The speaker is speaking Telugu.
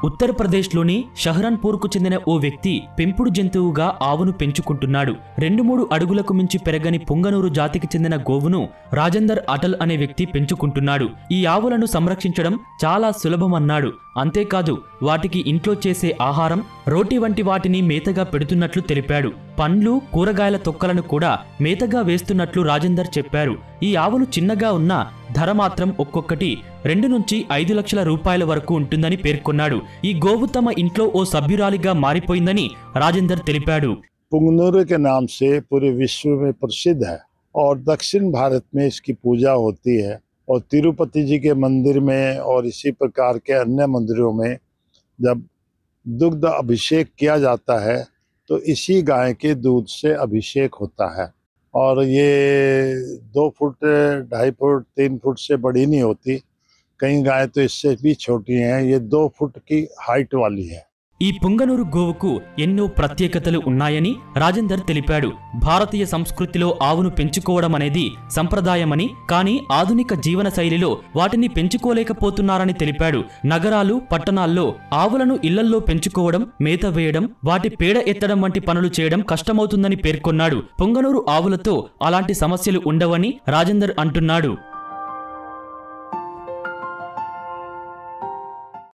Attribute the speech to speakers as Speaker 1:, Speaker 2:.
Speaker 1: ఉత్తరప్రదేశ్లోని షహరన్పూర్కు చెందిన ఓ వ్యక్తి పెంపుడు జంతువుగా ఆవును పెంచుకుంటున్నాడు. 2-3 అడుగులకు మించి పెరగని పుంగనూరు జాతికి చెందిన గోవును రాజేందర్ అటల్ అనే వ్యక్తి పెంచుకుంటున్నాడు. ఈ ఆవులను సంరక్షించడం చాలా సులభమన్నాడు. అంతేకాదు వాటికి ఇంట్లో చేసే ఆహారం, రోటి వంటి వాటిని మేతగా పెడుతున్నట్లు తెలిపాడు. పండ్లు, కూరగాయల తొక్కలను కూడా మేతగా వేస్తున్నట్లు రాజేందర్ చెప్పారు. ఈ ఆవులు చిన్నగా ఉన్న ధర మాత్రం ఒక్కొక్కటి 2 నుంచి 5 లక్షల రూపాయల వరకు ఉంటుందని పేర్కొన్నాడు. ఈ గోవు తమ ఇంట్లో ఓ సభ్యురాలిగా మారిపోయిందని రాజేందర్ తెలిపాడు.
Speaker 2: पुंगनुरु के नाम से पूरे विश्व में प्रसिद्ध है और दक्षिण भारत में इसकी पूजा होती है और तिरुपति जी के मंदिर में और इसी प्रकार के अन्य मंदिरों में जब दुग्ध अभिषेक किया जाता है तो इसी गाय के दूध से अभिषेक होता है। और ये 2 फुट 2.5 फुट 3 फुट से बड़ी नहीं होती, कई गाय तो इससे भी छोटी हैं। ये 2 फुट की हाइट वाली है।
Speaker 1: ఈ పుంగనూరు గోవుకు ఎన్నో ప్రత్యేకతలు ఉన్నాయని రాజేందర్ తెలిపాడు. భారతీయ సంస్కృతిలో ఆవును పెంచుకోవడం అనేది సంప్రదాయమని, కానీ ఆధునిక జీవన శైలిలో వాటిని పెంచుకోలేకపోతున్నారని తెలిపాడు. నగరాలు, పట్టణాల్లో ఆవులను ఇళ్లల్లో పెంచుకోవడం, మేత వేయడం, వాటి పేడ ఎత్తడం వంటి పనులు చేయడం కష్టమవుతుందని పేర్కొన్నాడు. పుంగనూరు ఆవులతో అలాంటి సమస్యలు ఉండవని రాజేందర్ అంటున్నాడు.